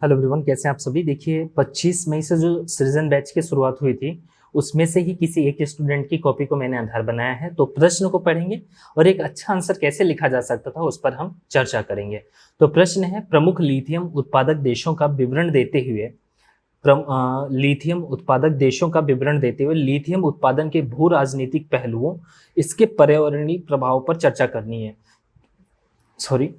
Hello everyone, कैसे हैं आप सभी। देखिए 25 मई से जो सृजन बैच की शुरुआत हुई थी उसमें से ही किसी एक स्टूडेंट की कॉपी को मैंने आधार बनाया है। तो प्रश्न को पढ़ेंगे और एक अच्छा आंसर कैसे लिखा जा सकता था उस पर हम चर्चा करेंगे। तो प्रश्न है, प्रमुख लिथियम उत्पादक देशों का विवरण देते हुए लिथियम उत्पादन के भू राजनीतिक पहलुओं, इसके पर्यावरणीय प्रभाव पर चर्चा करनी है।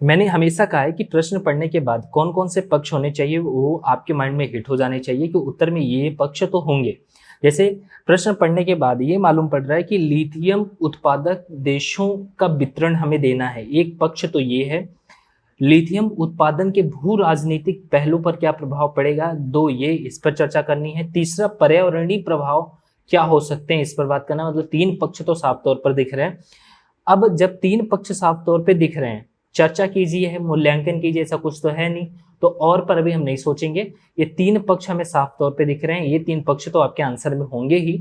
मैंने हमेशा कहा है कि प्रश्न पढ़ने के बाद कौन कौन से पक्ष होने चाहिए वो आपके माइंड में हिट हो जाने चाहिए कि उत्तर में ये पक्ष तो होंगे। जैसे प्रश्न पढ़ने के बाद ये मालूम पड़ रहा है कि लिथियम उत्पादक देशों का वितरण हमें देना है। एक पक्ष तो ये है, लिथियम उत्पादन के भू राजनीतिक पहलू पर क्या प्रभाव पड़ेगा, दो ये इस पर चर्चा करनी है। तीसरा, पर्यावरणीय प्रभाव क्या हो सकते हैं इस पर बात करना। मतलब तीन पक्ष तो साफ तौर पर दिख रहे हैं। अब जब तीन पक्ष साफ तौर पर दिख रहे हैं, चर्चा कीजिए है, मूल्यांकन कीजिए, ऐसा कुछ तो है नहीं, तो और पर अभी हम नहीं सोचेंगे। ये तीन पक्ष हमें साफ तौर पे दिख रहे हैं, ये तीन पक्ष तो आपके आंसर में होंगे ही।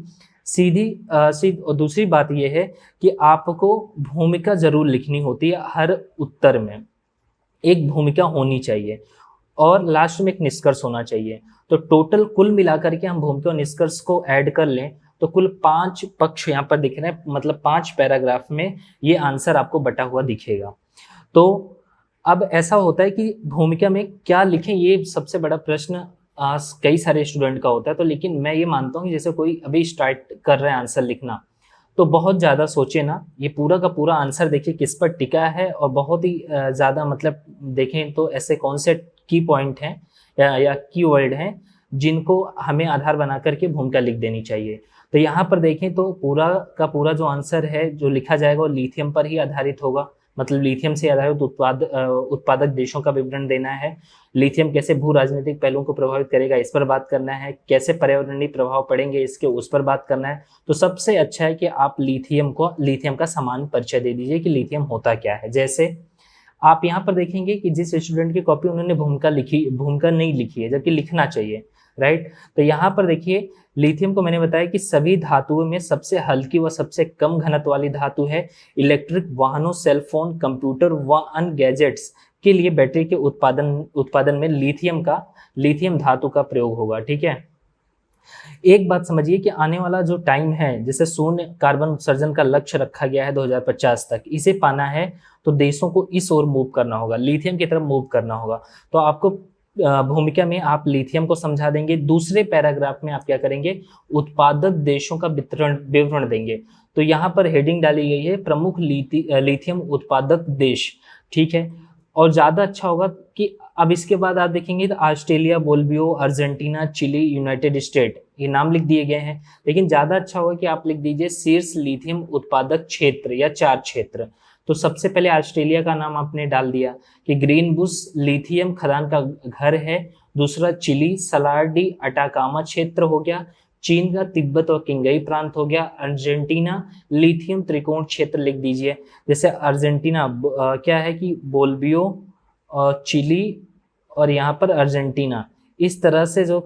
और दूसरी बात ये है कि आपको भूमिका जरूर लिखनी होती है। हर उत्तर में एक भूमिका होनी चाहिए और लास्ट में एक निष्कर्ष होना चाहिए। तो टोटल कुल मिलाकर के हम भूमिका और निष्कर्ष को ऐड कर लें तो कुल 5 पक्ष यहाँ पर दिख रहे हैं, मतलब 5 पैराग्राफ में ये आंसर आपको बटा हुआ दिखेगा। तो अब ऐसा होता है कि भूमिका में क्या लिखें, ये सबसे बड़ा प्रश्न कई सारे स्टूडेंट का होता है। तो लेकिन मैं ये मानता हूँ कि जैसे कोई अभी स्टार्ट कर रहे हैं आंसर लिखना, तो बहुत ज़्यादा सोचे ना, ये पूरा का पूरा आंसर देखिए किस पर टिका है और बहुत ही ज़्यादा मतलब देखें तो ऐसे कौन से की पॉइंट हैं या की वर्ड हैं जिनको हमें आधार बना करके भूमिका लिख देनी चाहिए। तो यहाँ पर देखें तो पूरा का पूरा जो आंसर है जो लिखा जाएगा वो लिथियम पर ही आधारित होगा। मतलब लिथियम से आधारित उत्पादक देशों का विवरण देना है। लिथियम कैसे भू राजनीतिक पहलुओं को प्रभावित करेगा इस पर बात करना है। कैसे पर्यावरणीय प्रभाव पड़ेंगे इसके उस पर बात करना है। तो सबसे अच्छा है कि आप लिथियम का समान परिचय दे दीजिए कि लिथियम होता क्या है। जैसे आप यहाँ पर देखेंगे कि जिस स्टूडेंट की कॉपी उन्होंने भूमिका नहीं लिखी है, जबकि लिखना चाहिए, राइट। तो यहाँ पर देखिए लिथियम को मैंने बताया कि सभी धातुओं में सबसे हल्की व सबसे कम घनत्व वाली धातु है। इलेक्ट्रिक वाहनों, सेलफोन, कंप्यूटर व अन्य गैजेट्स के लिए बैटरी के उत्पादन में लिथियम धातु का प्रयोग होगा। ठीक है, एक बात समझिए कि आने वाला जो टाइम है, जैसे शून्य कार्बन उत्सर्जन का लक्ष्य रखा गया है 2050 तक, इसे पाना है तो देशों को इस ओर मूव करना होगा, लिथियम की तरफ मूव करना होगा। तो आपको भूमिका में आप लिथियम को समझा देंगे। दूसरे पैराग्राफ में आप क्या करेंगे, उत्पादक देशों का विवरण देंगे। तो यहाँ पर हेडिंग डाली गई है प्रमुख लिथियम उत्पादक देश। ठीक है, और ज्यादा अच्छा होगा कि अब इसके बाद आप देखेंगे तो Australia, Bolivia, Argentina, Chile, United State, ये नाम लिख दिए गए हैं। लेकिन ज्यादा अच्छा होगा कि आप लिख दीजिए शीर्ष लिथियम उत्पादक क्षेत्र या 4 क्षेत्र। तो सबसे पहले ऑस्ट्रेलिया का नाम आपने डाल दिया कि ग्रीन बुश लिथियम खदान का घर है। दूसरा चिली, सलार डी अटाकामा क्षेत्र हो गया। चीन का तिब्बत और किंगई प्रांत हो गया। अर्जेंटीना लिथियम त्रिकोण क्षेत्र लिख दीजिए। जैसे अर्जेंटीना क्या है कि बोल्वियो और चिली और यहाँ पर अर्जेंटीना, इस तरह से जो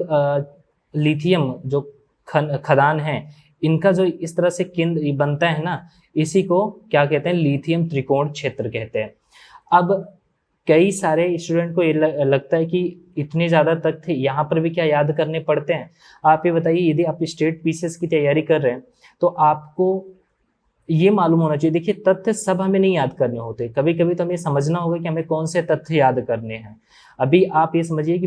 लिथियम जो खदान है इनका जो इस तरह से केंद्र बनता है ना, इसी को क्या कहते हैं, लिथियम त्रिकोण क्षेत्र कहते हैं। अब कई सारे स्टूडेंट को ये लगता है कि इतने ज्यादा तथ्य यहाँ पर भी क्या याद करने पड़ते हैं। आप ये बताइए, यदि आप स्टेट पीसीएस की तैयारी कर रहे हैं तो आपको ये मालूम होना चाहिए। देखिए तथ्य सब हमें नहीं याद करने होते, कभी कभी तो हमें समझना होगा कि हमें कौन से तथ्य याद करने हैं। अभी आप ये समझिए कि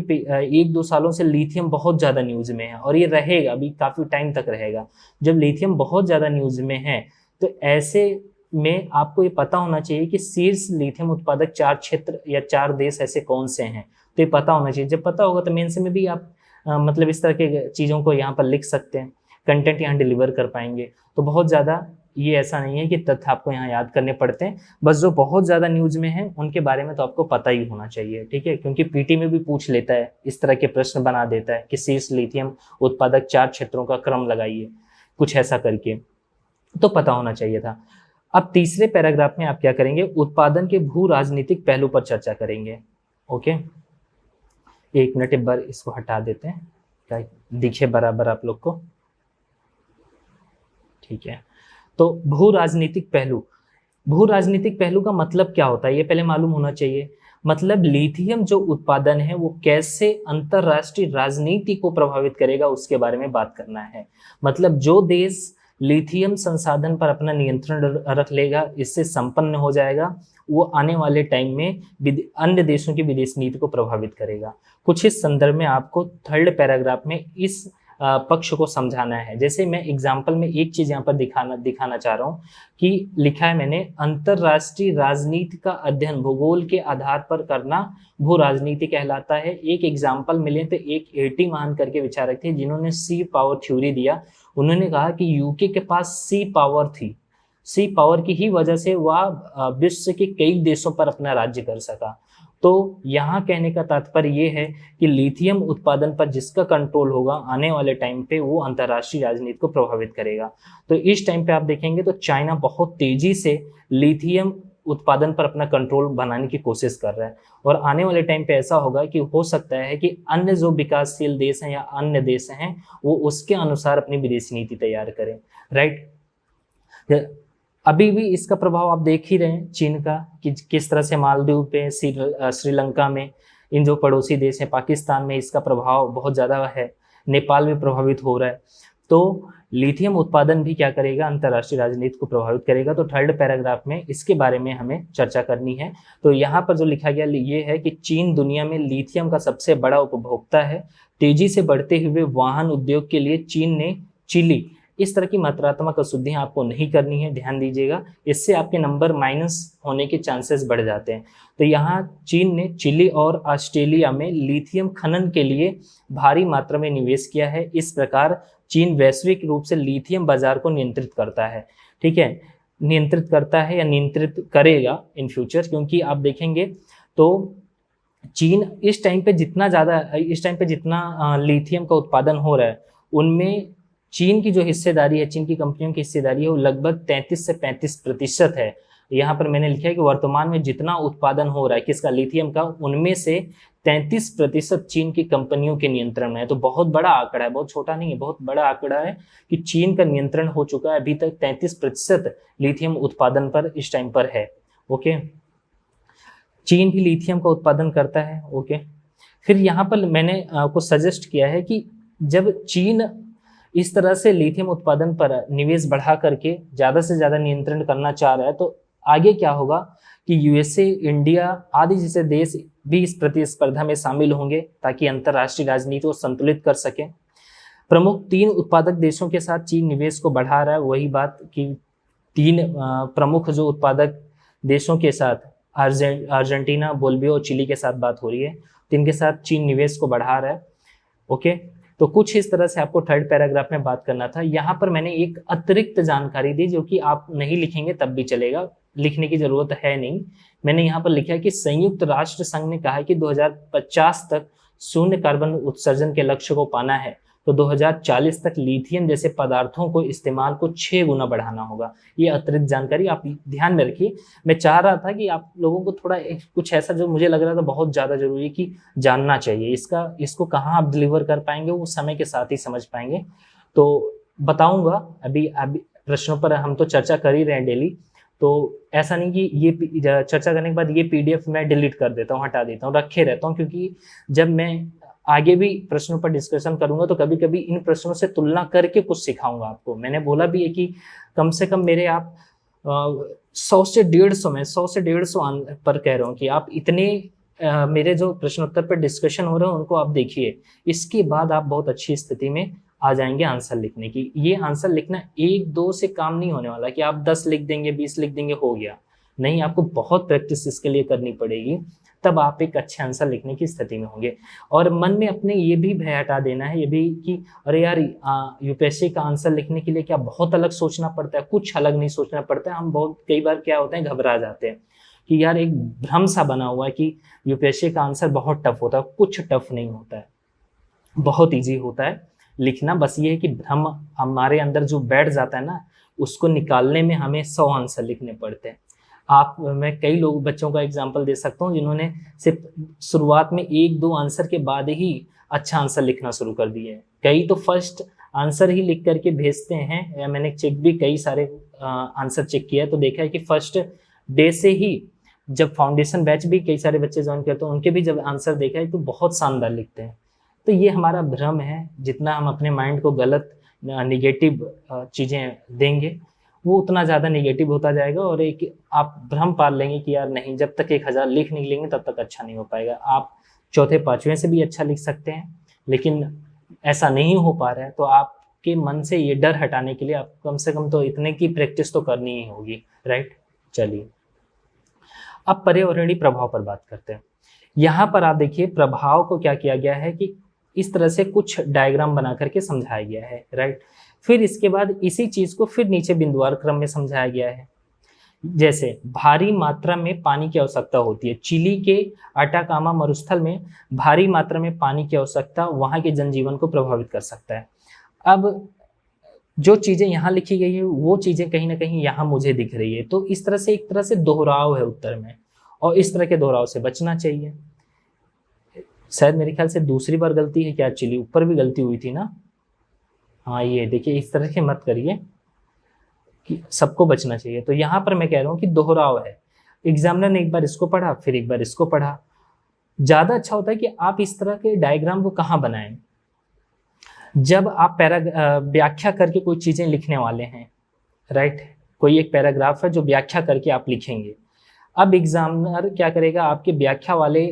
1-2 सालों से लिथियम बहुत ज्यादा न्यूज में है और ये रहेगा, अभी काफी टाइम तक रहेगा। जब लिथियम बहुत ज्यादा न्यूज में है तो ऐसे में आपको ये पता होना चाहिए कि शीर्ष लिथियम उत्पादक 4 क्षेत्र या 4 देश ऐसे कौन से हैं। तो ये पता होना चाहिए। जब पता होगा तो मेंस में भी आप मतलब इस तरह के चीजों को यहाँ पर लिख सकते हैं, कंटेंट यहाँ डिलीवर कर पाएंगे। तो बहुत ज्यादा ये ऐसा नहीं है कि तथ्य आपको यहाँ याद करने पड़ते हैं, बस जो बहुत ज्यादा न्यूज में है उनके बारे में तो आपको पता ही होना चाहिए। ठीक है, क्योंकि पीटी में भी पूछ लेता है, इस तरह के प्रश्न बना देता है कि शीर्ष लिथियम उत्पादक 4 क्षेत्रों का क्रम लगाइए, कुछ ऐसा करके, तो पता होना चाहिए था। अब तीसरे पैराग्राफ में आप क्या करेंगे, उत्पादन के भू राजनीतिक पहलू पर चर्चा करेंगे। ओके, 1 मिनट एक बार इसको हटा देते हैं, क्या दिखे बराबर आप लोग को। ठीक है, तो भू राजनीतिक पहलू का मतलब क्या होता है ये पहले मालूम होना चाहिए। मतलब लिथियम जो उत्पादन है वो कैसे अंतरराष्ट्रीय राजनीति को प्रभावित करेगा उसके बारे में बात करना है। मतलब जो देश लिथियम संसाधन पर अपना नियंत्रण रख लेगा, इससे संपन्न हो जाएगा, वो आने वाले टाइम में अन्य देशों की विदेश नीति को प्रभावित करेगा। कुछ इस संदर्भ में आपको थर्ड पैराग्राफ में इस पक्ष को समझाना है। जैसे मैं एग्जाम्पल में एक चीज यहाँ पर दिखाना चाह रहा हूँ कि लिखा है मैंने, अंतरराष्ट्रीय राजनीति का अध्ययन भूगोल के आधार पर करना भू राजनीति कहलाता है। एक एग्जाम्पल मिले तो एक एटी मान करके विचारक थे जिन्होंने सी पावर थ्योरी दिया। उन्होंने कहा कि यूके के पास सी पावर थी, सी पावर की ही वजह से वह विश्व के कई देशों पर अपना राज्य कर सका। तो यहाँ कहने का तात्पर्य ये है कि लिथियम उत्पादन पर जिसका कंट्रोल होगा आने वाले टाइम पे वो अंतर्राष्ट्रीय राजनीति को प्रभावित करेगा। तो इस टाइम पे आप देखेंगे तो चाइना बहुत तेजी से लिथियम उत्पादन पर अपना कंट्रोल बनाने की कोशिश कर रहा है, और आने वाले टाइम पे ऐसा होगा कि हो सकता है कि अन्य जो विकासशील देश हैं या अन्य देश हैं वो उसके अनुसार अपनी विदेशी नीति तैयार करें, राइट। अभी भी इसका प्रभाव आप देख ही रहे हैं चीन का, कि किस तरह से मालदीव पे, श्रीलंका में, इन जो पड़ोसी देश हैं, पाकिस्तान में इसका प्रभाव बहुत ज़्यादा है, नेपाल में प्रभावित हो रहा है। तो लिथियम उत्पादन भी क्या करेगा, अंतर्राष्ट्रीय राजनीति को प्रभावित करेगा। तो थर्ड पैराग्राफ में इसके बारे में हमें चर्चा करनी है। तो यहाँ पर जो लिखा गया ये है कि चीन दुनिया में लिथियम का सबसे बड़ा उपभोक्ता है। तेजी से बढ़ते हुए वाहन उद्योग के लिए चीन ने चिली, इस तरह की मात्रात्मक अशुद्धियां आपको नहीं करनी है, ध्यान दीजिएगा, इससे आपके नंबर माइनस होने के चांसेस बढ़ जाते हैं। तो यहाँ चीन ने चिली और ऑस्ट्रेलिया में लिथियम खनन के लिए भारी मात्रा में निवेश किया है। इस प्रकार चीन वैश्विक रूप से लिथियम बाजार को नियंत्रित करता है, ठीक है, नियंत्रित करता है या नियंत्रित करेगा इन फ्यूचर। क्योंकि आप देखेंगे तो चीन इस टाइम पे जितना लिथियम का उत्पादन हो रहा है उनमें चीन की जो हिस्सेदारी है, चीन की कंपनियों की हिस्सेदारी है वो लगभग 33 से 35% है। यहाँ पर मैंने लिखा है कि वर्तमान में जितना उत्पादन हो रहा है किसका, लिथियम का, उनमें से 33% चीन की कंपनियों के नियंत्रण में है। तो बहुत बड़ा आंकड़ा है, बहुत छोटा नहीं है, बहुत बड़ा आंकड़ा है कि चीन का नियंत्रण हो चुका है। अभी तक 33% लिथियम उत्पादन पर इस टाइम पर है। ओके, चीन भी लिथियम का उत्पादन करता है। ओके, फिर यहाँ पर मैंने आपको सजेस्ट किया है कि जब चीन इस तरह से लिथियम उत्पादन पर निवेश बढ़ा करके ज़्यादा से ज़्यादा नियंत्रण करना चाह रहा है तो आगे क्या होगा कि यूएसए, इंडिया आदि जैसे देश भी इस प्रतिस्पर्धा में शामिल होंगे ताकि अंतर्राष्ट्रीय राजनीति को संतुलित कर सके। प्रमुख 3 उत्पादक देशों के साथ चीन निवेश को बढ़ा रहा है। वही बात कि 3 प्रमुख जो उत्पादक देशों के साथ अर्जेंटीना, बोलिविया और चिली के साथ बात हो रही है, तो इनके साथ चीन निवेश को बढ़ा रहा है। ओके, तो कुछ इस तरह से आपको थर्ड पैराग्राफ में बात करना था। यहाँ पर मैंने एक अतिरिक्त जानकारी दी जो कि आप नहीं लिखेंगे तब भी चलेगा, लिखने की जरूरत है नहीं। मैंने यहाँ पर लिखा है कि संयुक्त राष्ट्र संघ ने कहा है कि 2050 तक शून्य कार्बन उत्सर्जन के लक्ष्य को पाना है, तो 2040 तक लिथियम जैसे पदार्थों को इस्तेमाल को 6 गुना बढ़ाना होगा। ये अतिरिक्त जानकारी आप ध्यान में रखिए। मैं चाह रहा था कि आप लोगों को थोड़ा कुछ ऐसा जो मुझे लग रहा था बहुत ज़्यादा जरूरी कि जानना चाहिए, इसको कहाँ आप डिलीवर कर पाएंगे वो समय के साथ ही समझ पाएंगे। तो बताऊंगा, अभी प्रश्नों पर हम तो चर्चा कर ही रहे हैं डेली, तो ऐसा नहीं कि ये चर्चा करने के बाद ये PDF मैं डिलीट कर देता हूँ, हटा देता हूँ, रखे रहता हूँ, क्योंकि जब मैं आगे भी प्रश्नों पर डिस्कशन करूंगा तो कभी कभी इन प्रश्नों से तुलना करके कुछ सिखाऊंगा आपको। मैंने बोला भी है कि कम से कम मेरे आप 100 से 150 पर कह रहा हूँ कि आप इतने मेरे जो प्रश्नोत्तर पर डिस्कशन हो रहे हैं उनको आप देखिए, इसके बाद आप बहुत अच्छी स्थिति में आ जाएंगे आंसर लिखने की। ये आंसर लिखना 1-2 से काम नहीं होने वाला कि आप 10 लिख देंगे, 20 लिख देंगे, हो गया। नहीं, आपको बहुत प्रैक्टिस इसके लिए करनी पड़ेगी, तब आप एक अच्छे आंसर लिखने की स्थिति में होंगे। और मन में अपने ये भी भय हटा देना है, ये भी कि अरे यार यूपीएससी का आंसर लिखने के लिए क्या बहुत अलग सोचना पड़ता है, कुछ अलग नहीं सोचना पड़ता है। हम बहुत कई बार क्या होते हैं, घबरा जाते हैं कि यार एक भ्रम सा बना हुआ है कि यूपीएससी का आंसर बहुत टफ होता है। कुछ टफ नहीं होता है, बहुत ईजी होता है लिखना। बस ये है कि भ्रम हमारे अंदर जो बैठ जाता है ना, उसको निकालने में हमें 100 आंसर लिखने पड़ते हैं। मैं कई लोग बच्चों का एग्जाम्पल दे सकता हूँ जिन्होंने सिर्फ शुरुआत में 1-2 आंसर के बाद ही अच्छा आंसर लिखना शुरू कर दिए हैं। कई तो फर्स्ट आंसर ही लिख करके भेजते हैं, या मैंने चेक भी कई सारे आंसर चेक किया है तो देखा है कि फर्स्ट डे से ही जब फाउंडेशन बैच भी कई सारे बच्चे ज्वाइन करते हैं, उनके भी जब आंसर देखा है तो बहुत शानदार लिखते हैं। तो ये हमारा भ्रम है, जितना हम अपने माइंड को गलत निगेटिव चीज़ें देंगे वो उतना ज़्यादा निगेटिव होता जाएगा, और एक आप भ्रम पाल लेंगे कि यार नहीं, जब तक 1000 लिख नहीं लेंगे तब तक अच्छा नहीं हो पाएगा। आप चौथे पाँचवें से भी अच्छा लिख सकते हैं, लेकिन ऐसा नहीं हो पा रहा है तो आपके मन से ये डर हटाने के लिए आप कम से कम तो इतने की प्रैक्टिस तो करनी ही होगी, राइट। चलिए अब पर्यावरणीय प्रभाव पर बात करते हैं। यहाँ पर आप देखिए प्रभाव को क्या किया गया है कि इस तरह से कुछ डायग्राम बना करके समझाया गया है, राइट। फिर इसके बाद इसी चीज को फिर नीचे बिंदुवार क्रम में समझाया गया है। जैसे भारी मात्रा में पानी की आवश्यकता होती है, चिली के अटाकामा मरुस्थल में भारी मात्रा में पानी की आवश्यकता वहां के जनजीवन को प्रभावित कर सकता है। अब जो चीजें यहाँ लिखी गई है वो चीजें कहीं ना कहीं यहाँ मुझे दिख रही है, तो इस तरह से एक तरह से दोहराव है उत्तर में, और इस तरह के दोहराव से बचना चाहिए। शायद मेरे ख्याल से दूसरी बार गलती है क्या, चिली ऊपर भी गलती हुई थी ना। हाँ ये देखिए, इस तरह से मत करिए कि सबको बचना चाहिए। तो यहाँ पर मैं कह रहा हूँ कि दोहराव है, एग्जामिनर ने एक बार इसको पढ़ा फिर एक बार इसको पढ़ा। ज्यादा अच्छा होता है कि आप इस तरह के डायग्राम को कहाँ बनाएं, जब आप व्याख्या करके कोई चीजें लिखने वाले हैं, राइट। कोई एक पैराग्राफ है जो व्याख्या करके आप लिखेंगे। अब एग्जामिनर क्या करेगा, आपके व्याख्या वाले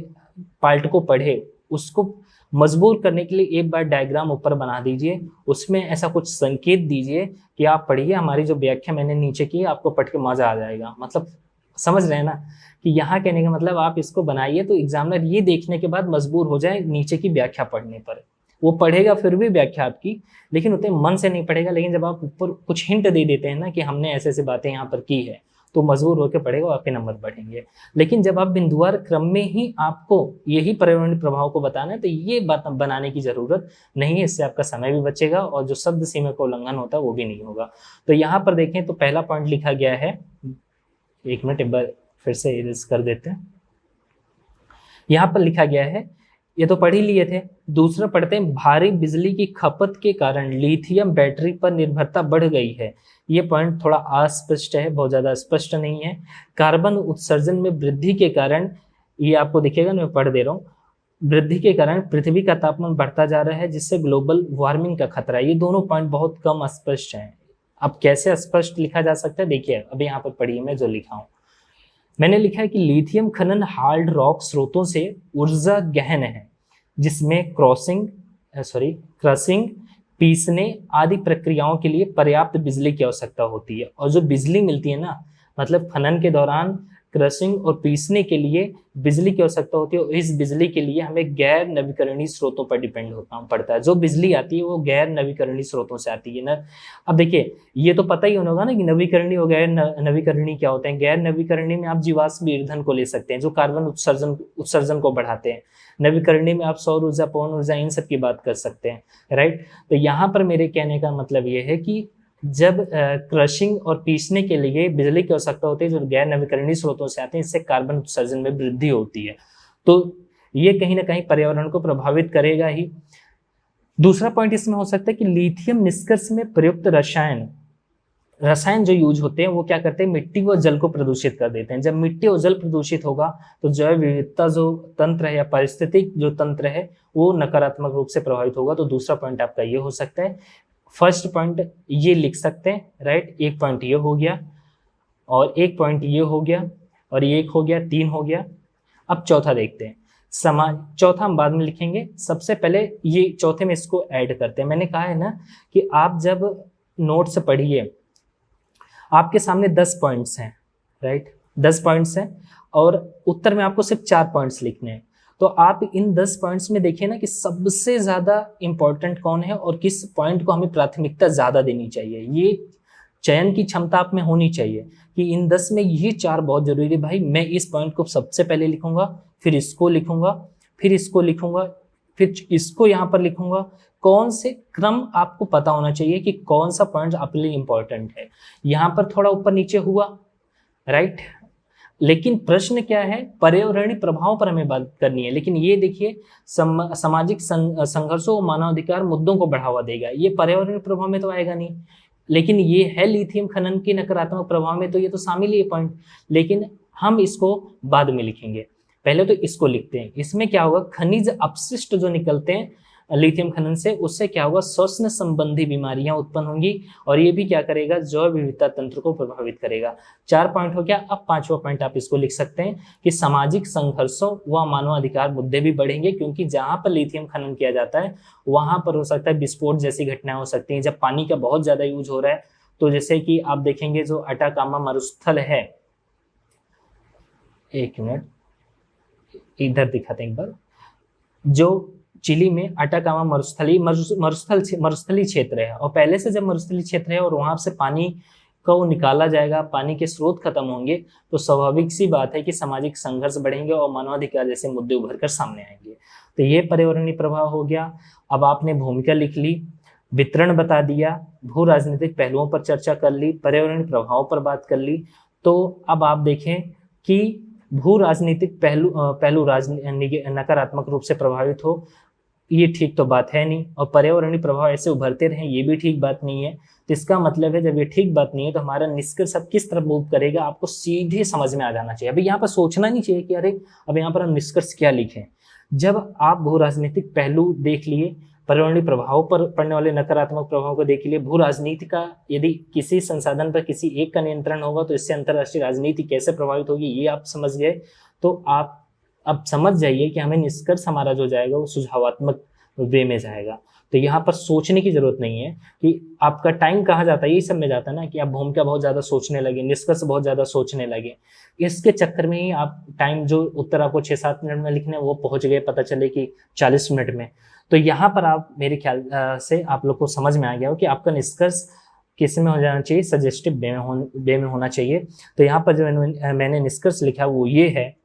पार्ट को पढ़े, उसको मजबूर करने के लिए एक बार डायग्राम ऊपर बना दीजिए, उसमें ऐसा कुछ संकेत दीजिए कि आप पढ़िए, हमारी जो व्याख्या मैंने नीचे की है आपको पढ़ के मजा आ जाएगा। मतलब समझ रहे हैं ना कि यहाँ कहने का मतलब आप इसको बनाइए तो एग्जामिनर ये देखने के बाद मजबूर हो जाए नीचे की व्याख्या पढ़ने पर। वो पढ़ेगा फिर भी व्याख्या आपकी, लेकिन उतने मन से नहीं पढ़ेगा। लेकिन जब आप ऊपर कुछ हिंट दे देते हैं ना कि हमने ऐसे ऐसे बातें यहाँ पर की है, तो मजबूर होकर पढ़ेगा और आपके नंबर बढ़ेंगे। लेकिन जब आप बिंदुवार क्रम में ही आपको यही पर्यावरणीय प्रभाव को बताना है तो ये बात बनाने की जरूरत नहीं है, इससे आपका समय भी बचेगा और जो शब्द सीमा का उल्लंघन होता है वो भी नहीं होगा। तो यहाँ पर देखें तो पहला पॉइंट लिखा गया है, एक मिनट एक बार फिर से इरेज कर देते हैं। यहाँ पर लिखा गया है, ये तो पढ़ ही लिए थे, दूसरा पढ़ते हैं, भारी बिजली की खपत के कारण लिथियम बैटरी पर निर्भरता बढ़ गई है। ये पॉइंट थोड़ा अस्पष्ट है, बहुत ज्यादा स्पष्ट नहीं है। कार्बन उत्सर्जन में वृद्धि के कारण, ये आपको दिखेगा, मैं पढ़ दे रहा हूँ, वृद्धि के कारण पृथ्वी का तापमान बढ़ता जा रहा है जिससे ग्लोबल वार्मिंग का खतरा है। ये दोनों पॉइंट बहुत कम स्पष्ट हैं। अब कैसे स्पष्ट लिखा जा सकता है, देखिए अभी यहाँ पर पढ़िए मैं जो लिखा हूँ। मैंने लिखा है कि लिथियम खनन हार्ड रॉक स्रोतों से ऊर्जा गहन है जिसमें क्रशिंग, पीसने आदि प्रक्रियाओं के लिए पर्याप्त बिजली की आवश्यकता होती है। और जो बिजली मिलती है ना, मतलब खनन के दौरान क्रशिंग और पीसने के लिए बिजली की आवश्यकता होती है, और इस बिजली के लिए हमें गैर नवीकरणीय स्रोतों पर डिपेंड होना पड़ता है। जो बिजली आती है वो गैर नवीकरणीय स्रोतों से आती है ना। अब देखिए ये तो पता ही होगा ना कि नवीकरणीय और गैर नवीकरणीय क्या होते हैं। गैर नवीकरणीय में आप जीवाश्म ईंधन को ले सकते हैं जो कार्बन उत्सर्जन को बढ़ाते हैं। नवीकरणीय में आप सौर ऊर्जा, पवन ऊर्जा, इन सब की बात कर सकते हैं, राइट। तो यहाँ पर मेरे कहने का मतलब ये है कि जब क्रशिंग और पीसने के लिए बिजली की आवश्यकता होती है जो गैर नवीकरणीय स्रोतों से आते हैं, इससे कार्बन उत्सर्जन में वृद्धि होती है। तो ये कहीं ना कहीं पर्यावरण को प्रभावित करेगा ही। दूसरा पॉइंट इसमें हो सकता है कि लिथियम निष्कर्ष में प्रयुक्त रसायन जो यूज होते हैं वो क्या करते हैं, मिट्टी व जल को प्रदूषित कर देते हैं। जब मिट्टी और जल प्रदूषित होगा तो जैव विविधता जो तंत्र है या पारिस्थितिक जो तंत्र है वो नकारात्मक रूप से प्रभावित होगा। तो दूसरा पॉइंट आपका ये हो सकता है। फर्स्ट पॉइंट ये लिख सकते हैं, राइट। एक पॉइंट ये हो गया और एक पॉइंट ये हो गया और ये एक हो गया, 3 हो गया। अब चौथा देखते हैं। चौथा हम बाद में लिखेंगे, सबसे पहले ये चौथे में इसको ऐड करते हैं। मैंने कहा है ना कि आप जब नोट्स पढ़िए, आपके सामने 10 पॉइंट्स हैं, राइट, 10 पॉइंट्स हैं और उत्तर में आपको सिर्फ 4 पॉइंट्स लिखने हैं। तो आप इन 10 पॉइंट्स में देखिए ना कि सबसे ज्यादा इंपॉर्टेंट कौन है और किस पॉइंट को हमें प्राथमिकता ज्यादा देनी चाहिए। ये चयन की क्षमता आप में होनी चाहिए कि इन 10 में ये 4 बहुत जरूरी है। भाई मैं इस पॉइंट को सबसे पहले लिखूंगा, फिर इसको लिखूंगा, फिर इसको लिखूंगा, फिर इसको यहाँ पर लिखूंगा। कौन से क्रम आपको पता होना चाहिए कि कौन सा पॉइंट आपके लिए इंपॉर्टेंट है। यहाँ पर थोड़ा ऊपर नीचे हुआ, राइट, लेकिन प्रश्न क्या है, पर्यावरणीय प्रभाव पर हमें बात करनी है। लेकिन ये देखिए सामाजिक संघर्षों और मानवाधिकार मुद्दों को बढ़ावा देगा, ये पर्यावरणीय प्रभाव में तो आएगा नहीं। लेकिन ये है लिथियम खनन के नकारात्मक प्रभाव में, तो ये तो शामिल ही है पॉइंट। लेकिन हम इसको बाद में लिखेंगे, पहले तो इसको लिखते हैं। इसमें क्या होगा, खनिज अपशिष्ट जो निकलते हैं लिथियम खनन से, उससे क्या होगा, श्वसन संबंधी बीमारियां उत्पन्न होंगी और ये भी क्या करेगा, जैव विविधता तंत्र को प्रभावित करेगा। 4 पॉइंट हो गया। अब 5वां पॉइंट आप इसको लिख सकते हैं कि सामाजिक संघर्षों व मानवाधिकार मुद्दे भी बढ़ेंगे, क्योंकि जहां पर लिथियम खनन किया जाता है वहां पर हो सकता है विस्फोट जैसी घटनाएं हो सकती हैं। जब पानी का बहुत ज्यादा यूज हो रहा है, तो जैसे कि आप देखेंगे जो अटाकामा मरुस्थल है, एक मिनट इधर दिखाते हैं एक बार, जो चिली में अटाकामा मरुस्थली क्षेत्र है, और पहले से जब मरुस्थली क्षेत्र है और वहां से पानी को निकाला जाएगा, पानी के स्रोत खत्म होंगे, तो स्वाभाविक सी बात है कि सामाजिक संघर्ष बढ़ेंगे और मानवाधिकार जैसे मुद्दे उभर कर सामने आएंगे। तो ये पर्यावरणीय प्रभाव हो गया। अब आपने भूमिका लिख ली, वितरण बता दिया, भू राजनीतिक पहलुओं पर चर्चा कर ली, पर्यावरणीय प्रभाव पर बात कर ली। तो अब आप देखें कि भू राजनीतिक पहलू नकारात्मक रूप से प्रभावित हो, ये ठीक तो बात है नहीं, और पर्यावरणीय प्रभाव ऐसे उभरते रहे, ये भी ठीक बात नहीं है। तो इसका मतलब है जब ये ठीक बात नहीं है तो हमारा निष्कर्ष अब किस तरफ मूव करेगा, आपको सीधे समझ में आ जाना चाहिए। अभी यहाँ पर सोचना नहीं चाहिए कि अरे अब यहाँ पर हम निष्कर्ष क्या लिखें। जब आप भू राजनीतिक पहलू देख लिए, पर्यावरणीय प्रभाव पर पड़ने वाले नकारात्मक प्रभाव को देख लिए, भू राजनीति का यदि किसी संसाधन पर किसी एक का नियंत्रण होगा तो इससे अंतर्राष्ट्रीय राजनीति कैसे प्रभावित होगी, ये आप समझ गए। तो आप अब समझ जाइए कि हमें निष्कर्ष हमारा जो जाएगा वो सुझावात्मक वे में जाएगा। तो यहाँ पर सोचने की जरूरत नहीं है कि आपका टाइम कहाँ जाता है, यही सब में जाता है ना कि आप भूमिका बहुत ज्यादा सोचने लगे, निष्कर्ष बहुत ज्यादा सोचने लगे, इसके चक्कर में ही आप टाइम जो उत्तर आपको 6-7 मिनट में लिखने वो पहुंच गए, पता चले कि 40 मिनट में। तो यहाँ पर आप मेरे ख्याल से आप लोग को समझ में आ गया हो कि आपका निष्कर्ष किस में हो जाना चाहिए, सजेस्टिव वे में होना चाहिए। तो यहाँ पर जो मैंने निष्कर्ष लिखा वो ये है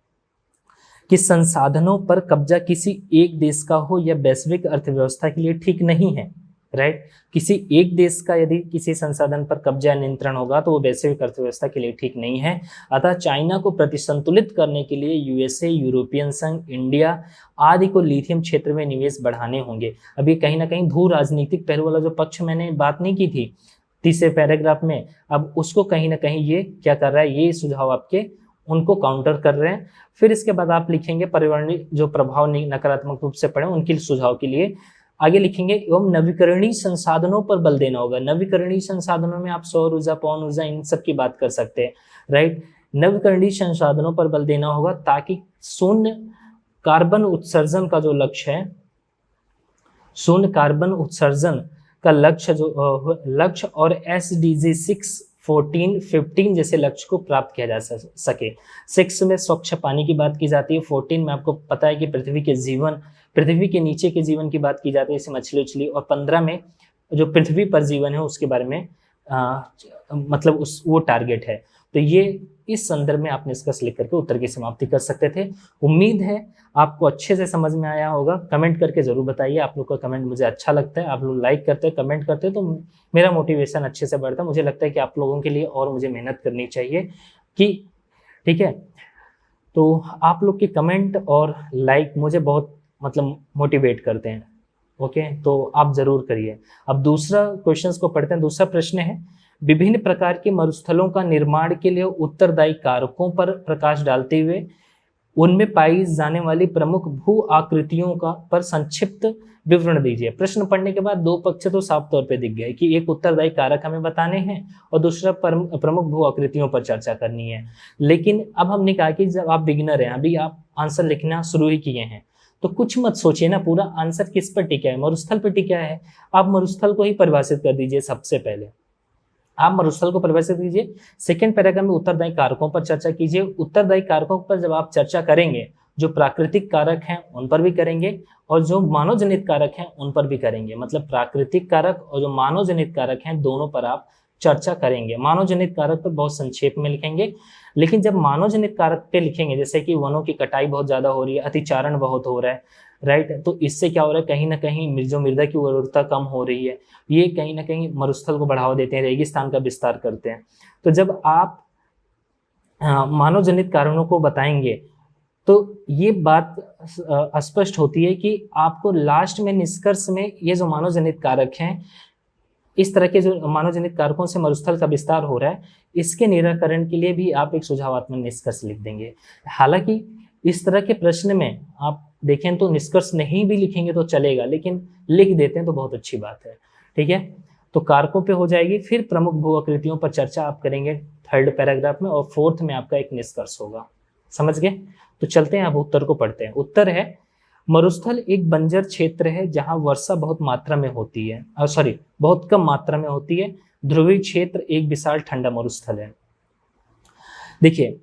कि संसाधनों पर कब्जा किसी एक देश का हो या वैश्विक अर्थव्यवस्था के लिए ठीक नहीं है, राइट। किसी एक देश का यदि किसी संसाधन पर कब्जा नियंत्रण होगा तो वो वैश्विक अर्थव्यवस्था के लिए ठीक नहीं है। अतः चाइना को प्रतिसंतुलित करने के लिए यूएसए, यूरोपियन संघ, इंडिया आदि को लिथियम क्षेत्र में निवेश बढ़ाने होंगे। अब ये कहीं ना कहीं भू राजनीतिक पहलू वाला जो पक्ष मैंने बात नहीं की थी 30वें पैराग्राफ में, अब उसको कहीं ना कहीं ये क्या कर रहा है, ये सुझाव आपके उनको काउंटर कर रहे हैं। फिर इसके बाद आप लिखेंगे पर्यावरणीय जो प्रभाव नकारात्मक रूप से पड़े उनके सुझाव के लिए आगे लिखेंगे, एवं नवीकरणीय संसाधनों पर बल देना होगा। नवीकरणीय संसाधनों में आप सौर ऊर्जा, पवन ऊर्जा, इन सब की बात कर सकते हैं, राइट। नवीकरणीय संसाधनों पर बल देना होगा ताकि शून्य कार्बन उत्सर्जन का जो लक्ष्य है, शून्य कार्बन उत्सर्जन का लक्ष्य और SDG 6, 14, 15 जैसे लक्ष्य को प्राप्त किया जा सके। 6 में स्वच्छ पानी की बात की जाती है, 14 में आपको पता है कि पृथ्वी के नीचे के जीवन की बात की जाती है, जैसे मछली उछली, और 15 में जो पृथ्वी पर जीवन है उसके बारे में मतलब वो टारगेट है। तो ये इस संदर्भ में आप निष्कर्ष लिख करके उत्तर की समाप्ति कर सकते थे। उम्मीद है आपको अच्छे से समझ में आया होगा। कमेंट करके जरूर बताइए, आप लोग का कमेंट मुझे अच्छा लगता है, आप लोग लाइक करते हैं, कमेंट करते हैं, तो मेरा मोटिवेशन अच्छे से बढ़ता है। मुझे लगता है कि आप लोगों के लिए और मुझे मेहनत करनी चाहिए कि ठीक है। तो आप लोग के कमेंट और लाइक मुझे बहुत मतलब मोटिवेट करते हैं, ओके, तो आप जरूर करिए। अब दूसरा क्वेश्चंस को पढ़ते हैं। दूसरा प्रश्न है, विभिन्न प्रकार के मरुस्थलों का निर्माण के लिए उत्तरदायी कारकों पर प्रकाश डालते हुए उनमें पाई जाने वाली प्रमुख भू आकृतियों का पर संक्षिप्त विवरण दीजिए। प्रश्न पढ़ने के बाद दो पक्ष तो साफ तौर पे दिख गए कि एक उत्तरदायी कारक हमें बताने हैं और दूसरा प्रमुख भू आकृतियों पर चर्चा करनी है। लेकिन अब हमने कहा कि जब आप बिगिनर हैं, अभी आप आंसर लिखना शुरू ही किए हैं, तो कुछ मत सोचिए ना, पूरा आंसर किस पर टिका है, मरुस्थल पर टिका है। आप मरुस्थल को ही परिभाषित कर दीजिए। सबसे पहले आप मरुस्थल को परिभाषित कीजिए। सेकंड पैराग्राफ में उत्तरदायी कारकों पर चर्चा कीजिए। उत्तरदायी कारकों पर जब आप चर्चा करेंगे, जो प्राकृतिक कारक हैं उन पर भी करेंगे और जो मानव जनित कारक हैं उन पर भी करेंगे। मतलब प्राकृतिक कारक और जो मानव जनित कारक हैं दोनों पर आप चर्चा करेंगे। मानव जनित कारक पर बहुत संक्षेप में लिखेंगे, लेकिन जब मानव जनित कारक पे लिखेंगे, जैसे कि वनों की कटाई बहुत ज्यादा हो रही है, अतिचारण बहुत हो रहा है, राइट, तो इससे क्या हो रहा है, कहीं ना कहीं जो मृदा की उर्वरता कम हो रही है, ये कहीं ना कहीं मरुस्थल को बढ़ावा देते हैं, रेगिस्तान का विस्तार करते हैं। तो जब आप मानव जनित कारणों को बताएंगे तो ये बात स्पष्ट होती है कि आपको लास्ट में निष्कर्ष में ये जो मानव जनित कारक हैं इस तरह के जो मानव जनित कारकों से मरुस्थल का विस्तार हो रहा है, इसके निराकरण के लिए भी आप एक सुझावात्मक निष्कर्ष लिख देंगे। हालांकि इस तरह के प्रश्न में आप देखें तो निष्कर्ष नहीं भी लिखेंगे तो चलेगा, लेकिन लिख देते हैं तो बहुत अच्छी बात है। ठीक है, तो कारकों पे हो जाएगी, फिर प्रमुख भू आकृतियों पर चर्चा आप करेंगे 3rd पैराग्राफ में, और 4th में आपका एक निष्कर्ष होगा। समझ गए? तो चलते हैं अब उत्तर को पढ़ते हैं। उत्तर है मरुस्थल एक बंजर क्षेत्र है जहां वर्षा बहुत मात्रा में होती है, बहुत कम मात्रा में होती है। ध्रुवीय क्षेत्र एक विशाल ठंडा मरुस्थल है। देखिए,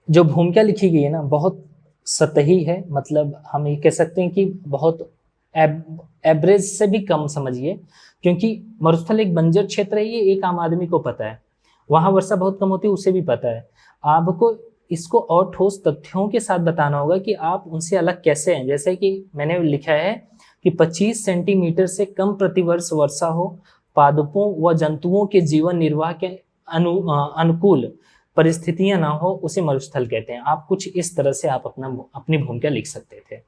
जो भूमिका लिखी गई है ना, बहुत सतही है, मतलब हम ये कह सकते हैं कि बहुत एवरेज से भी कम समझिए, क्योंकि मरुस्थल एक बंजर क्षेत्र है, ये एक आम आदमी को पता है। वहां वर्षा बहुत कम होती है, उसे भी पता है। आपको इसको और ठोस तथ्यों के साथ बताना होगा कि आप उनसे अलग कैसे हैं। जैसे कि मैंने लिखा है कि 25 सेंटीमीटर से कम प्रतिवर्ष वर्षा हो, पादपों व जंतुओं के जीवन निर्वाह के अनुकूल परिस्थितियां ना हो, उसे मरुस्थल कहते हैं। आप कुछ इस तरह से आप अपनी भूमिका लिख सकते थे।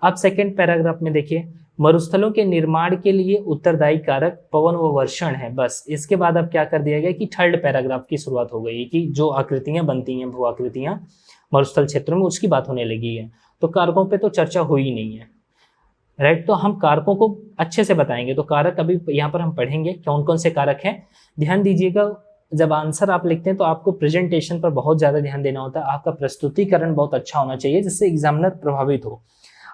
अब 2nd पैराग्राफ में देखिए, मरुस्थलों के निर्माण के लिए उत्तरदायी कारक पवन व वर्षण है। बस इसके बाद अब क्या कर दिया गया कि 3rd पैराग्राफ की शुरुआत हो गई कि जो आकृतियां बनती हैं, भू आकृतियां मरुस्थल क्षेत्रों में, उसकी बात होने लगी है। तो कारकों पे तो चर्चा हुई ही नहीं है, राइट। तो हम कारकों को अच्छे से बताएंगे। तो कारक अभी यहाँ पर हम पढ़ेंगे कौन कौन से कारक हैं। ध्यान दीजिएगा, जब आंसर आप लिखते हैं तो आपको प्रेजेंटेशन पर बहुत ज्यादा ध्यान देना होता है। आपका प्रस्तुतिकरण बहुत अच्छा होना चाहिए जिससे एग्जामिनर प्रभावित हो।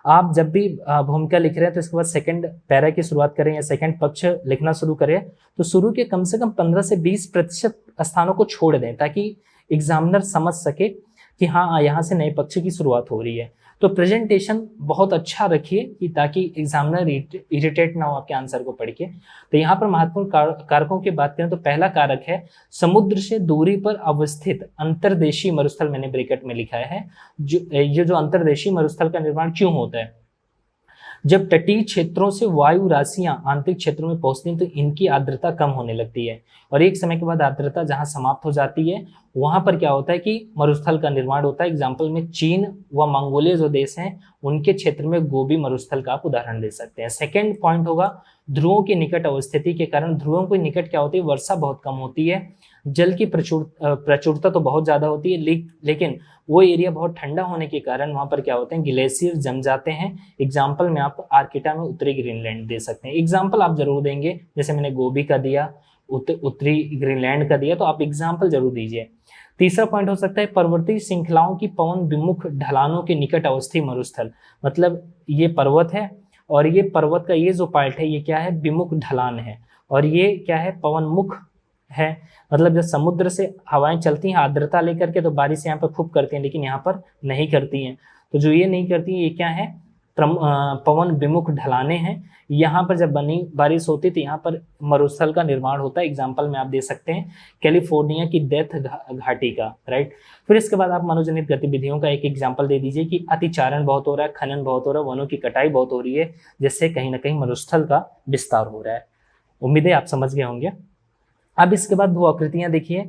आप जब भी भूमिका लिख रहे हैं तो इसके बाद 2nd पैरा की शुरुआत करें या 2nd पक्ष लिखना शुरू करें तो शुरू के कम से कम 15 से 20% स्थानों को छोड़ दें, ताकि एग्जामिनर समझ सके कि हाँ, यहाँ से नए पक्ष की शुरुआत हो रही है। तो प्रेजेंटेशन बहुत अच्छा रखिए कि ताकि एग्जामिनर इरिटेट ना हो आपके आंसर को पढ़ के। तो यहाँ पर महत्वपूर्ण कारकों की बात करें तो पहला कारक है समुद्र से दूरी पर अवस्थित अंतर्देशीय मरुस्थल। मैंने ब्रैकेट में लिखा है जो अंतर्देशीय मरुस्थल का निर्माण क्यों होता है। जब तटीय क्षेत्रों से वायु राशियां आंतरिक क्षेत्रों में पहुंचती हैं तो इनकी आर्द्रता कम होने लगती है, और एक समय के बाद आर्द्रता जहां समाप्त हो जाती है वहां पर क्या होता है कि मरुस्थल का निर्माण होता है। एग्जाम्पल में चीन व मंगोलिया जो देश हैं उनके क्षेत्र में गोबी मरुस्थल का आप उदाहरण दे सकते हैं। 2nd पॉइंट होगा ध्रुवों के निकट अवस्थिति के कारण। ध्रुवों के निकट क्या होती है, वर्षा बहुत कम होती है, जल की प्रचुरता तो बहुत ज्यादा होती है, लेकिन वो एरिया बहुत ठंडा होने के कारण वहां पर क्या होते हैं, ग्लेशियर जम जाते हैं। एग्जाम्पल में आप आर्कटिका में उत्तरी ग्रीनलैंड दे सकते हैं। एग्जाम्पल आप जरूर देंगे, जैसे मैंने गोबी का दिया, उत्तरी ग्रीनलैंड का दिया, तो आप एग्जाम्पल जरूर दीजिए। तीसरा पॉइंट हो सकता है पर्वतीय श्रृंखलाओं की पवन विमुख ढलानों के निकट अवस्थित मरुस्थल। मतलब ये पर्वत है और ये पर्वत का ये जो पार्ट है ये क्या है, विमुख ढलान है, और ये क्या है, पवन मुख है। मतलब जब समुद्र से हवाएं चलती हैं आर्द्रता लेकर के तो बारिश यहाँ पर खूब करती हैं, लेकिन यहाँ पर नहीं करती हैं। तो जो ये नहीं करती है ये क्या है, पवन विमुख ढलाने हैं। यहाँ पर जब बनी बारिश होती तो यहाँ पर मरुस्थल का निर्माण होता है। एग्जाम्पल में आप दे सकते हैं कैलिफोर्निया की डेथ घाटी का, राइट। फिर इसके बाद आप मानवजनित गतिविधियों का एक एग्जाम्पल दे दीजिए कि अतिचारण बहुत हो रहा है, खनन बहुत हो रहा है, वनों की कटाई बहुत हो रही है, जिससे कहीं ना कहीं मरुस्थल का विस्तार हो रहा है। उम्मीद है आप समझ गए होंगे। अब इसके बाद भू आकृतियां देखिए।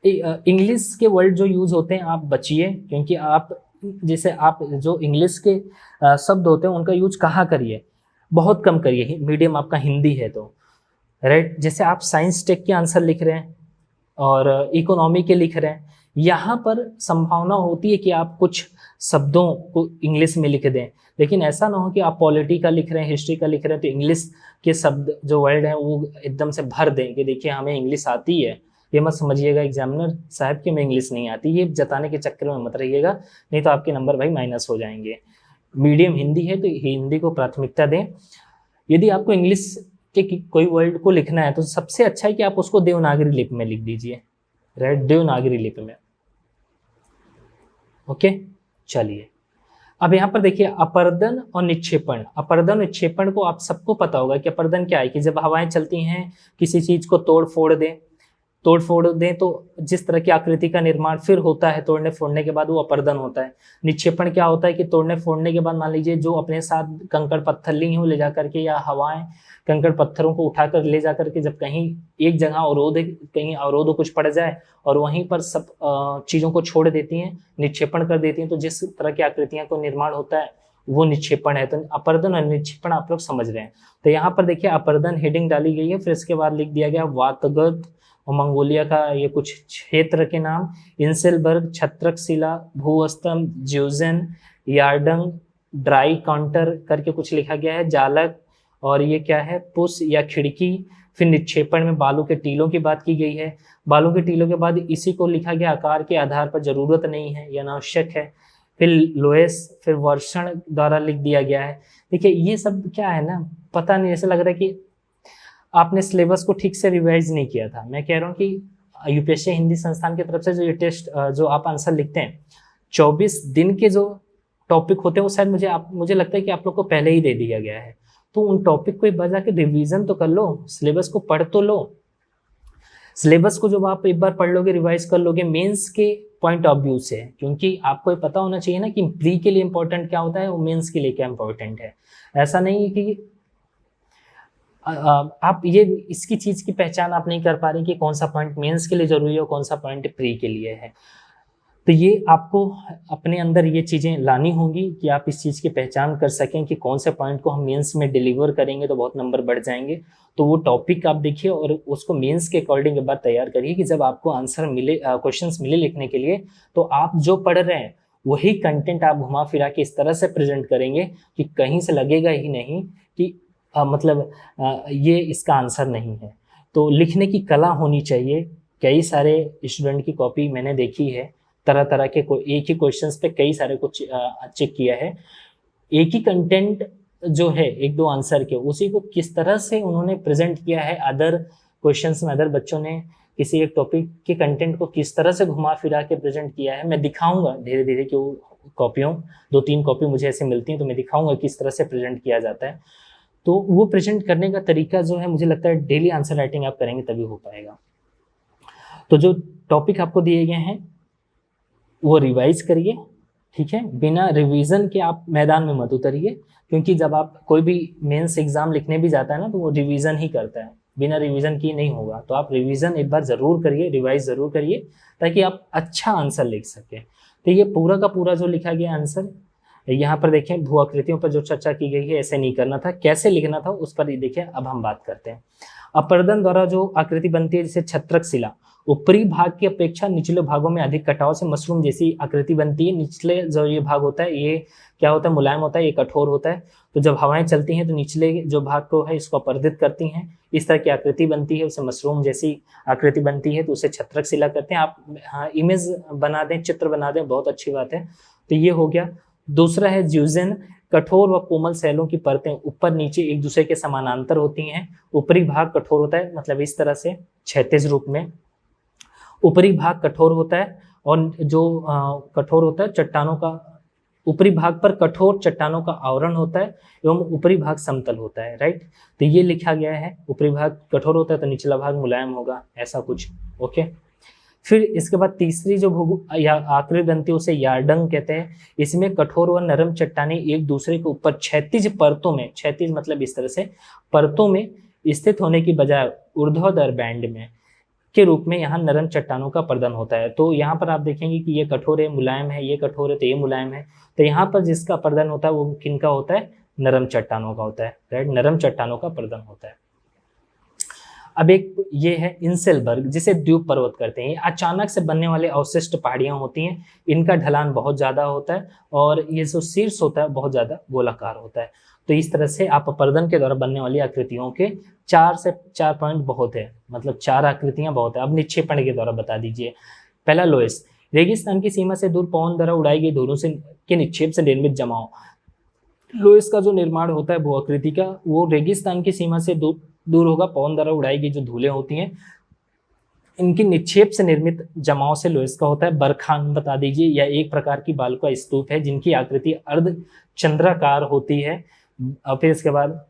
इंग्लिश के वर्ड जो यूज होते हैं आप बचिए, क्योंकि आप जैसे आप जो इंग्लिश के शब्द होते हैं उनका यूज कहाँ करिए, बहुत कम करिए। मीडियम आपका हिंदी है तो, राइट। जैसे आप साइंस टेक के आंसर लिख रहे हैं और इकोनॉमी के लिख रहे हैं, यहाँ पर संभावना होती है कि आप कुछ शब्दों को इंग्लिश में लिख दें, लेकिन ऐसा ना हो कि आप पॉलिटी का लिख रहे हैं, हिस्ट्री का लिख रहे हैं तो इंग्लिश के शब्द जो वर्ड हैं वो एकदम से भर दें कि देखिए हमें इंग्लिश आती है। ये मत समझिएगा एग्जामिनर साहब कि हमें इंग्लिश नहीं आती, ये जताने के चक्कर में मत रहिएगा, नहीं तो आपके नंबर भाई माइनस हो जाएंगे। मीडियम हिंदी है तो हिंदी को प्राथमिकता दें। यदि आपको इंग्लिश के कोई वर्ड को लिखना है तो सबसे अच्छा है कि आप उसको देवनागरी लिपि में लिख दीजिए, राइट, देवनागरी लिपि में। ओके, चलिए अब यहाँ पर देखिए अपर्दन और निक्षेपण। अपर्दन निक्षेपण को आप सबको पता होगा कि अपर्दन क्या है, कि जब हवाएं चलती हैं किसी चीज को तोड़ फोड़ दें तो जिस तरह की आकृति का निर्माण फिर होता है तोड़ने फोड़ने के बाद, वो अपर्दन होता है। निक्षेपण क्या होता है कि तोड़ने फोड़ने के बाद मान लीजिए जो अपने साथ कंकड़ पत्थर ली हो ले जाकर के, या हवाएं कंकड़ पत्थरों को उठाकर ले जाकर के जब कहीं एक जगह कहीं अवरोध कुछ पड़ जाए और वहीं पर सब चीजों को छोड़ देती हैं, निक्षेपण कर देती हैं, तो जिस तरह की आकृतियां को निर्माण होता है वो निक्षेपण है। तो अपर्दन और निक्षेपण आप लोग समझ रहे हैं। तो यहाँ पर देखिए अपर्दन हेडिंग डाली गई है, फिर इसके बाद लिख दिया गया वातगत और मंगोलिया का ये कुछ क्षेत्र के नाम, इंसेलबर्ग, छत्रकशिला, भूस्तंभ, ज्यूजेन, यार्डंग, ड्राई काउंटर करके कुछ लिखा गया है, जालक, और ये क्या है, पुश या खिड़की। फिर निक्षेपण में बालू के टीलों की बात की गई है। बालू के टीलों के बाद इसी को लिखा गया आकार के आधार पर जरूरत नहीं है या अनावश्यक है। फिर लोएस, फिर वर्षण द्वारा लिख दिया गया है। देखिए ये सब क्या है ना, पता नहीं, ऐसा लग रहा है कि आपने सिलेबस को ठीक से रिवाइज नहीं किया था। मैं कह रहा हूँ कि यूपीएससी हिंदी संस्थान की तरफ से जो ये टेस्ट जो आप आंसर लिखते हैं 24 दिन के जो टॉपिक होते हैं वो शायद मुझे लगता है कि आप लोग को पहले ही दे दिया गया है। तो उन टॉपिक को एक बार जाके रिवीजन तो कर लो, सिलेबस को पढ़ तो लो। सिलेबस को जब आप एक बार पढ़ लोगे, रिवाइज कर लोगे मेंस के पॉइंट ऑफ व्यू से, क्योंकि आपको ये पता होना चाहिए ना कि प्री के लिए इंपॉर्टेंट क्या होता है, वो मेंस के लिए क्या इंपॉर्टेंट है। ऐसा नहीं है कि आप ये इसकी चीज की पहचान आप नहीं कर पा रहे कि कौन सा पॉइंट मेंस के लिए जरूरी है और कौन सा पॉइंट प्री के लिए है। तो ये आपको अपने अंदर ये चीजें लानी होंगी कि आप इस चीज की पहचान कर सकें कि कौन से पॉइंट को हम मेंस में डिलीवर करेंगे तो बहुत नंबर बढ़ जाएंगे। तो वो टॉपिक आप देखिए और उसको मेंस के अकॉर्डिंग एक बार तैयार करिए कि जब आपको आंसर मिले, क्वेश्चंस मिले लिखने के लिए, तो आप जो पढ़ रहे हैं वही कंटेंट आप घुमा फिरा के इस तरह से प्रेजेंट करेंगे कि कहीं से लगेगा ही नहीं कि ये इसका आंसर नहीं है। तो लिखने की कला होनी चाहिए। कई सारे स्टूडेंट की कॉपी मैंने देखी है, तरह तरह के एक ही क्वेश्चंस पे कई सारे कुछ चेक किया है। एक ही कंटेंट जो है, एक दो आंसर के, उसी को किस तरह से उन्होंने प्रेजेंट किया है अदर क्वेश्चंस में, अदर बच्चों ने किसी एक टॉपिक के कंटेंट को किस तरह से घुमा फिरा के प्रेजेंट किया है। मैं दिखाऊंगा धीरे धीरे कि वो कॉपियों 2-3 कॉपी मुझे ऐसे मिलती हैं तो मैं दिखाऊंगा किस तरह से प्रेजेंट किया जाता है। तो वो प्रेजेंट करने का तरीका जो है, मुझे लगता है डेली आंसर राइटिंग आप करेंगे तभी हो पाएगा। तो जो टॉपिक आपको दिए गए हैं वो रिवाइज करिए, ठीक है। बिना रिवीजन के आप मैदान में मत उतरिए, क्योंकि जब आप कोई भी मेंस एग्जाम लिखने भी जाता है ना तो वो रिवीजन ही करता है, बिना रिवीजन किए नहीं होगा। तो आप रिवीजन एक बार जरूर करिए, रिवाइज जरूर करिए, ताकि आप अच्छा आंसर लिख सकें। तो ये पूरा का पूरा जो लिखा गया आंसर यहाँ पर देखें, भू आकृतियों पर जो चर्चा की गई है, ऐसे नहीं करना था, कैसे लिखना था उस पर देखिए अब हम बात करते हैं। अपर्दन द्वारा जो आकृति बनती है, जैसे छत्रकशिला, ऊपरी भाग की अपेक्षा निचले भागों में अधिक कटाव से मशरूम जैसी आकृति बनती है। निचले जो ये भाग होता है, ये क्या होता है, मुलायम होता है, ये कठोर होता है। तो जब हवाएं चलती हैं तो निचले जो भाग को है इसको अपर्दित करती हैं, इस तरह की आकृति बनती है, उसे मशरूम जैसी आकृति बनती है, तो उसे छत्रकशिला कहते हैं। आप हाँ इमेज बना दें, चित्र बना दें, बहुत अच्छी बात है। तो ये हो गया। दूसरा है ज्यूजेन, कठोर व कोमल सैलों की परतें ऊपर नीचे एक दूसरे के समानांतर होती हैं। ऊपरी भाग कठोर होता है, मतलब इस तरह से क्षैतिज रूप में ऊपरी भाग कठोर होता है, और जो कठोर होता है चट्टानों का, ऊपरी भाग पर कठोर चट्टानों का आवरण होता है एवं ऊपरी भाग समतल होता है, राइट। तो ये लिखा गया है, ऊपरी भाग कठोर होता है तो निचला भाग मुलायम होगा, ऐसा कुछ, ओके। फिर इसके बाद तीसरी जो आकृति बनती है उसे यार्डंग कहते हैं। इसमें कठोर व नरम चट्टानें एक दूसरे के ऊपर क्षैतिज परतों में, क्षैतिज मतलब इस तरह से परतों में स्थित होने की बजाय ऊर्ध्वाधर बैंड में के रूप में यहाँ नरम चट्टानों का प्रदान होता है। तो यहाँ पर आप देखेंगे कि ये कठोर है, मुलायम है, ये कठोर है तो ये मुलायम है। तो यहाँ पर जिसका प्रदान होता है वो किनका होता है, नरम चट्टानों का होता है, राइट, नरम चट्टानों का प्रदान होता है। अब एक ये है इंसेलबर्ग, जिसे द्वीप पर्वत कहते हैं। ये अचानक से बनने वाले अवशिष्ट पहाड़ियां होती हैं, इनका ढलान बहुत ज्यादा होता है और ये जो शीर्ष होता है बहुत ज्यादा गोलाकार होता है। तो इस तरह से आप अपर्दन के द्वारा बनने वाली आकृतियों के 4 से 4 पॉइंट बहुत है, मतलब 4 आकृतियां बहुत है। अब निक्षेपण के द्वारा बता दीजिए। पहला लोएस, रेगिस्तान की सीमा से दूर पवन द्वारा उड़ाई गई धूलों से के निक्षेप से निर्मित जमाव। लोएस का जो निर्माण होता है भू आकृति का, वो रेगिस्तान की सीमा से दूर होगा, पवन द्वारा उड़ाई गई जो धूलें होती हैं इनकी निक्षेप से निर्मित जमाव से लोएस का होता है। बरखान बता दीजिए, यह एक प्रकार की बालू का स्तूप है जिनकी आकृति अर्ध चंद्राकार होती है। और फिर इसके बाद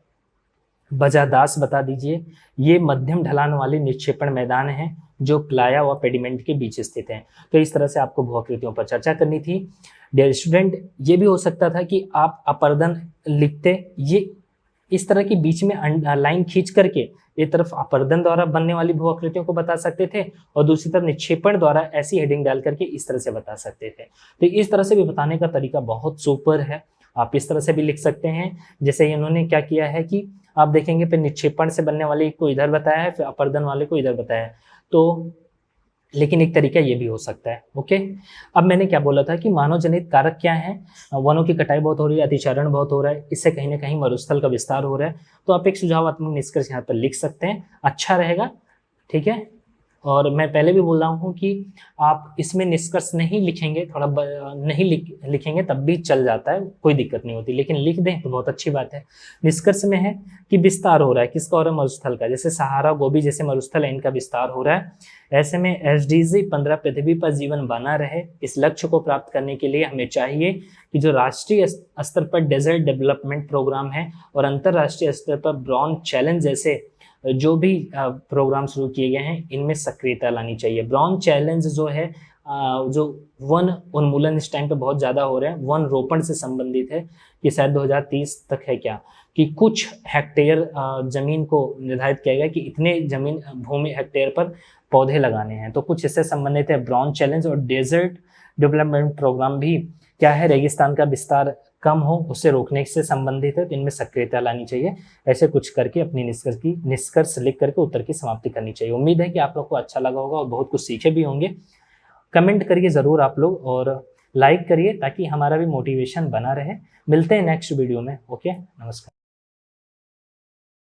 बजादास बता दीजिए, ये मध्यम ढलान वाले निक्षेपण मैदान हैं जो प्लाया व पेडिमेंट के बीच स्थित हैं। तो इस तरह से आपको भू आकृतियों पर चर्चा करनी थी। डियर स्टूडेंट, ये भी हो सकता था कि आप अपर्दन लिखते, ये इस तरह की बीच में लाइन खींच करके एक तरफ अपर्दन द्वारा बनने वाली भू आकृतियों को बता सकते थे और दूसरी तरफ निक्षेपण द्वारा ऐसी हेडिंग डाल करके इस तरह से बता सकते थे। तो इस तरह से भी बताने का तरीका बहुत सुपर है आप इस तरह से भी लिख सकते हैं। जैसे इन्होंने क्या किया है कि आप देखेंगे फिर निक्षेपण से बनने वाले को इधर बताया है, फिर अपर्दन वाले को इधर बताया है। तो लेकिन एक तरीका ये भी हो सकता है। ओके, अब मैंने क्या बोला था कि मानव जनित कारक क्या है, वनों की कटाई बहुत हो रही है, अतिचारण बहुत हो रहा है, इससे कहीं ना कहीं मरुस्थल का विस्तार हो रहा है। तो आप एक सुझावात्मक निष्कर्ष यहाँ पर लिख सकते हैं, अच्छा रहेगा। ठीक है, और मैं पहले भी बोल रहा हूँ कि आप इसमें निष्कर्ष नहीं लिखेंगे, नहीं लिखेंगे तब भी चल जाता है, कोई दिक्कत नहीं होती, लेकिन लिख दें तो बहुत अच्छी बात है। निष्कर्ष में है कि विस्तार हो रहा है, किसका हो रहा है, मरुस्थल का। जैसे सहारा गोबी जैसे मरुस्थल है, इनका विस्तार हो रहा है। ऐसे में SDG 15 पृथ्वी पर जीवन बना रहे, इस लक्ष्य को प्राप्त करने के लिए हमें चाहिए कि जो राष्ट्रीय स्तर पर डेजर्ट डेवलपमेंट प्रोग्राम है और अंतर्राष्ट्रीय स्तर पर ब्रॉन चैलेंज जैसे जो भी प्रोग्राम शुरू किए गए हैं, इनमें सक्रियता लानी चाहिए। ब्रॉन चैलेंज जो है, जो वन उन्मूलन इस टाइम पे बहुत ज़्यादा हो रहा है, वन रोपण से संबंधित है, कि शायद 2030 तक है क्या, कि कुछ हेक्टेयर जमीन को निर्धारित किया गया कि इतने जमीन भूमि हेक्टेयर पर पौधे लगाने हैं। तो कुछ इससे संबंधित है ब्रॉन चैलेंज। और डेजर्ट डेवलपमेंट प्रोग्राम भी क्या है, रेगिस्तान का विस्तार कम हो उससे रोकने से संबंधित है, तो इनमें सक्रियता लानी चाहिए। ऐसे कुछ करके अपनी निष्कर्ष लिख करके उत्तर की समाप्ति करनी चाहिए। उम्मीद है कि आप लोग को अच्छा लगा होगा और बहुत कुछ सीखे भी होंगे। कमेंट करिए ज़रूर आप लोग और लाइक करिए ताकि हमारा भी मोटिवेशन बना रहे। मिलते हैं नेक्स्ट वीडियो में। ओके, नमस्कार।